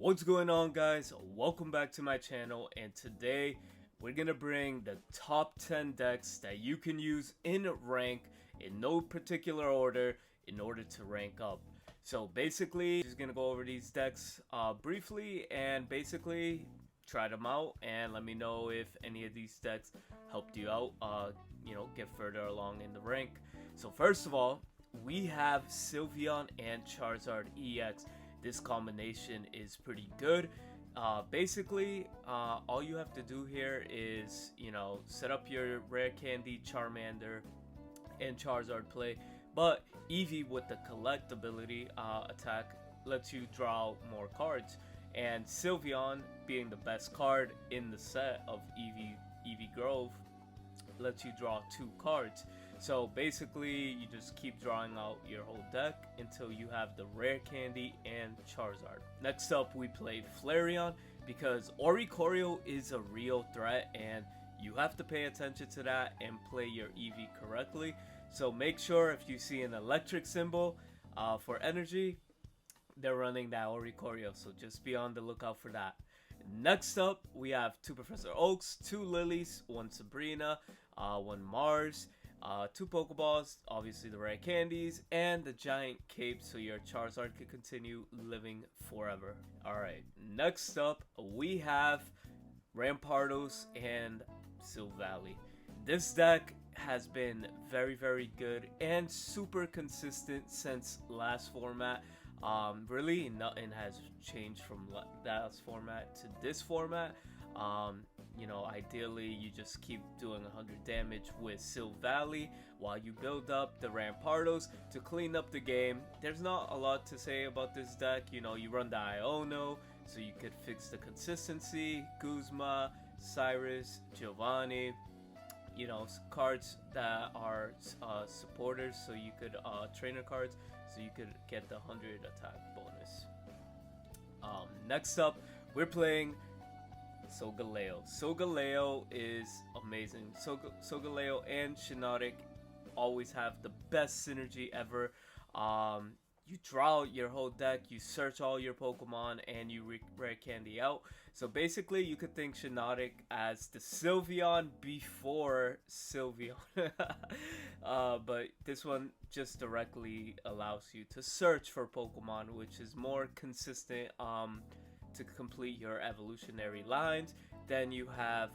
What's going on, guys? Welcome back to my channel, and today we're gonna bring the top 10 decks that you can use in rank in no particular order in order to rank up. So basically, just gonna go over these decks briefly and basically try them out and let me know if any of these decks helped you out, get further along in the rank. So first of all, we have Sylveon and Charizard EX. This combination is pretty good. Basically, all you have to do here is, set up your rare candy, Charmander, and Charizard play. But EEVEE with the collect ability attack lets you draw more cards. And Sylveon, being the best card in the set of EEVEE Grove, lets you draw 2 cards. So basically, you just keep drawing out your whole deck until you have the rare candy and Charizard. Next up, we played Flareon because Oricorio is a real threat and you have to pay attention to that and play your EV correctly. So make sure if you see an electric symbol for energy, they're running that Oricorio, so just be on the lookout for that. Next up, we have 2 Professor Oaks, 2 Lilies, 1 Sabrina, 1 Mars, 2 Pokeballs, obviously the rare candies, and the giant cape so your Charizard can continue living forever. Alright, next up we have Rampardos and Silvally. This deck has been very good and super consistent since last format. Really nothing has changed from last format to this format. Ideally you just keep doing 100 damage with Silvally while you build up the Rampardos to clean up the game. There's not a lot to say about this deck. You run the Iono so you could fix the consistency, Guzma, Cyrus, Giovanni, cards that are supporters, so you could trainer cards so you could get the 100 attack bonus. Next up, we're playing Solgaleo. Solgaleo is amazing. Solgaleo and Shiinotic always have the best synergy ever. You draw your whole deck, you search all your Pokemon, and you rare candy out. So basically, you could think Shiinotic as the Sylveon before Sylveon. But this one just directly allows you to search for Pokemon, which is more consistent to complete your evolutionary lines. Then you have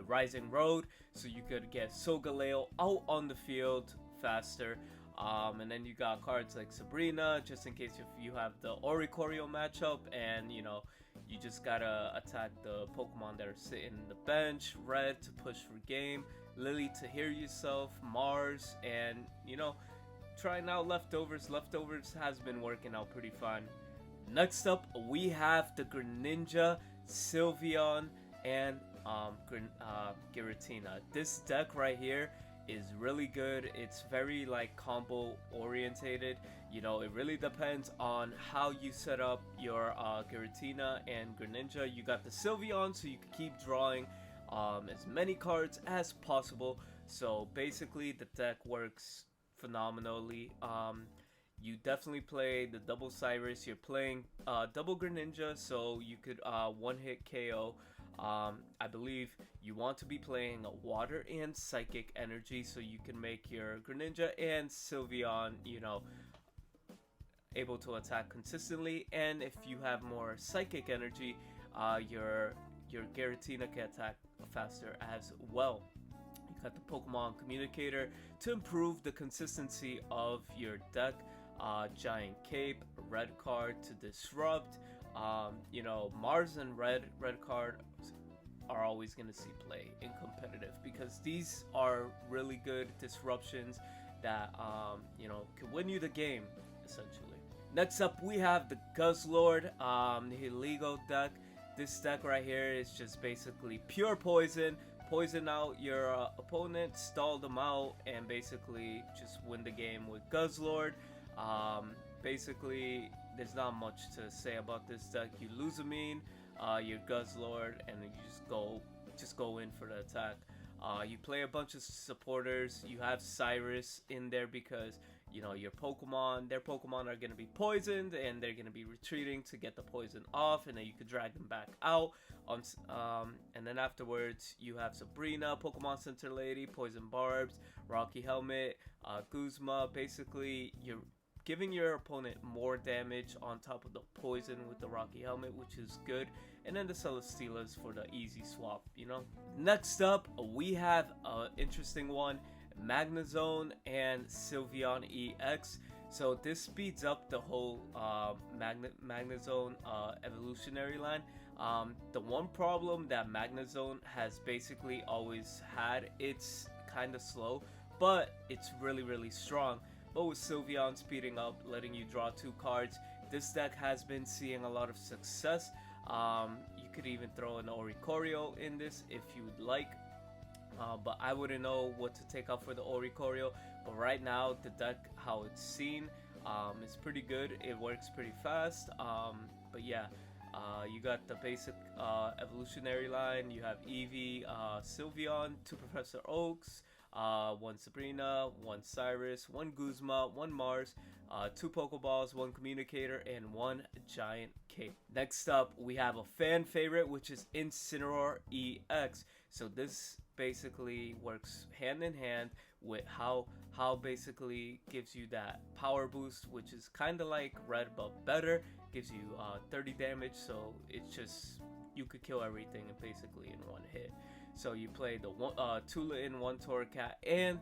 Rising Road, so you could get Solgaleo out on the field faster. And then you got cards like Sabrina, just in case if you have the Oricorio matchup and you just gotta attack the Pokemon that are sitting in the bench. Red to push for game, Lily to heal yourself, Mars, and trying out Leftovers. Leftovers has been working out pretty fine. Next up, we have the Greninja, Sylveon, and Giratina. This deck right here is really good. It's very combo orientated. It really depends on how you set up your Giratina and Greninja. You got the Sylveon, so you can keep drawing as many cards as possible. So basically, the deck works phenomenally. You definitely play the double Cyrus. You're playing double Greninja, so you could one-hit KO. I believe you want to be playing Water and Psychic Energy, so you can make your Greninja and Sylveon, able to attack consistently. And if you have more Psychic Energy, your Giratina can attack faster as well. You got the Pokemon Communicator to improve the consistency of your deck. Giant Cape, red card to disrupt. Mars and red card are always going to see play in competitive because these are really good disruptions that can win you the game essentially. Next up, we have the Guzlord, the Heligo deck. This deck right here is just basically pure poison out your opponent, stall them out, and basically just win the game with Guzlord. Basically, there's not much to say about this deck. You lose a mean, your Guzlord, and then you just go in for the attack. You play a bunch of supporters. You have Cyrus in there because you know, your Pokemon, their Pokemon are going to be poisoned and they're going to be retreating to get the poison off, and then you could drag them back out on and then afterwards you have Sabrina, Pokemon Center Lady, Poison Barbs, Rocky Helmet, Guzma. Basically you're giving your opponent more damage on top of the poison with the Rocky Helmet, which is good. And then the Celesteelas for the easy swap, you know. Next up, we have an interesting one, Magnezone and Sylveon EX. So this speeds up the whole Magnezone evolutionary line. The one problem that Magnezone has basically always had, it's kind of slow, but it's really strong. But with Sylveon speeding up, letting you draw 2 cards, this deck has been seeing a lot of success. You could even throw an Oricorio in this if you would like, but I wouldn't know what to take out for the Oricorio. But right now, the deck, how it's seen, is pretty good. It works pretty fast. But yeah, you got the basic evolutionary line. You have EEVEE, Sylveon, 2 Professor Oaks, 1 Sabrina, 1 Cyrus, 1 Guzma, 1 Mars, 2 Pokeballs, 1 Communicator, and 1 Giant Cape. Next up, we have a fan favorite, which is Incinor EX. So this basically works hand in hand with how basically gives you that power boost, which is kind of like red but better. Gives you 30 damage, so it's just, you could kill everything basically in one hit. So you play the 2 in 1 Torracat and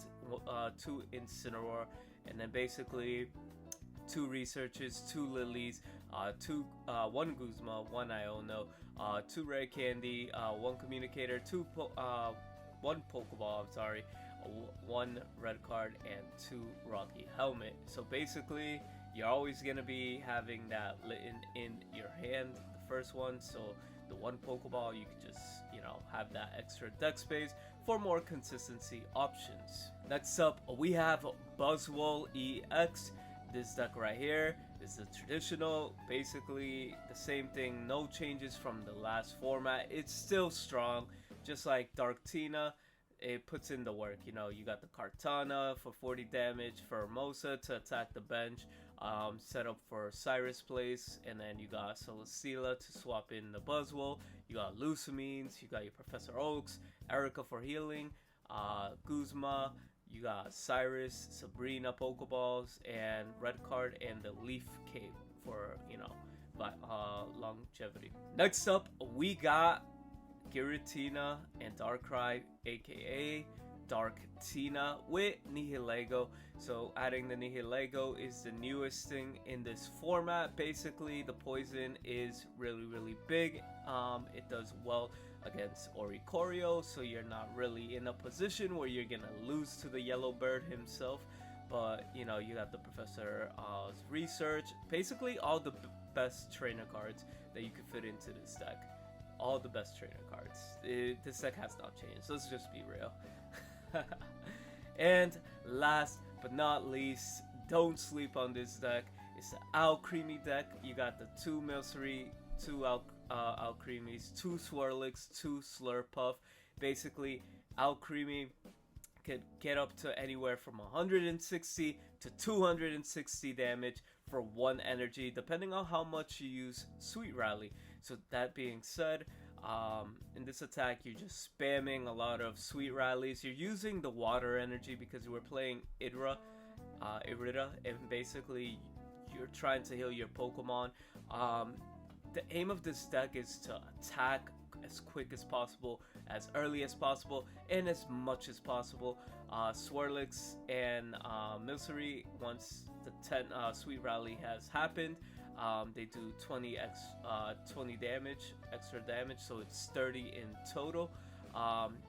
2 Incineroar, and then basically 2 Researches, 2 Lilies, 1 Guzma, 1 Iono, 2 Red Candy, 1 Communicator, 1 Pokeball, I'm sorry, 1 red card, and 2 Rocky Helmet. So basically, you're always going to be having that lit in your hand, the first one. So the 1 Pokeball, you could just, you know, have that extra deck space for more consistency options. Next up, we have Buzzwell EX. This deck right here is the traditional, basically the same thing, no changes from the last format. It's still strong, just like Dark Tina. It puts in the work, you know. You got the Kartana for 40 damage, for Hermosa to attack the bench, set up for Cyrus Place, and then you got Celesteela to swap in the Buzzwell. You got Lucamines, you got your Professor Oaks, Erica for healing, Guzma, you got Cyrus, Sabrina Pokeballs, and red card, and the Leaf Cape for, you know, longevity. Next up, we got Giratina and Darkrai, aka Dark Tina, with Nihilego. So adding the Nihilego is the newest thing in this format. Basically, the poison is really big. It does well against Oricorio, so you're not really in a position where you're gonna lose to the Yellow Bird himself. But you know, you got the Professor Research, basically all the best trainer cards that you could fit into this deck. All the best trainer cards. This deck has not changed, so let's just be real. And last but not least, don't sleep on this deck. It's the Alcremie deck. You got the 2 Milcery, 2 Alcremies, 2 Swirlix, 2 Slurpuff. Basically, Alcremie could get up to anywhere from 160 to 260 damage for 1 energy, depending on how much you use Sweet Rally. So that being said, in this attack, you're just spamming a lot of Sweet Rallies. You're using the water energy because you were playing Irida, and basically you're trying to heal your Pokemon. The aim of this deck is to attack as quick as possible, as early as possible, and as much as possible. Swirlix and Milcery, once the 10 Sweet Rally has happened, they do 20 damage, extra damage, so it's 30 in total.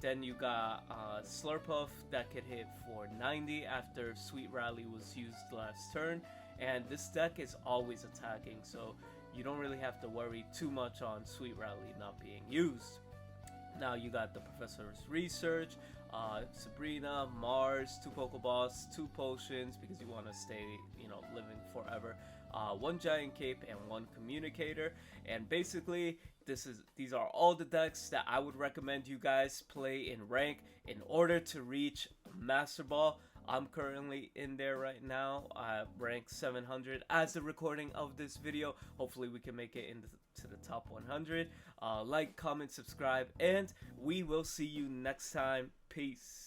Then you got Slurpuff that could hit for 90 after Sweet Rally was used last turn, and this deck is always attacking, so you don't really have to worry too much on Sweet Rally not being used. Now you got the Professor's Research, Sabrina, Mars, 2 Pokeballs, 2 Potions because you want to stay, you know, living forever. 1 Giant Cape and 1 Communicator, and basically these are all the decks that I would recommend you guys play in rank in order to reach Master Ball. I'm currently in there right now, rank 700 as the recording of this video. Hopefully we can make it into the top 100. Like, comment, subscribe, and we will see you next time. Peace.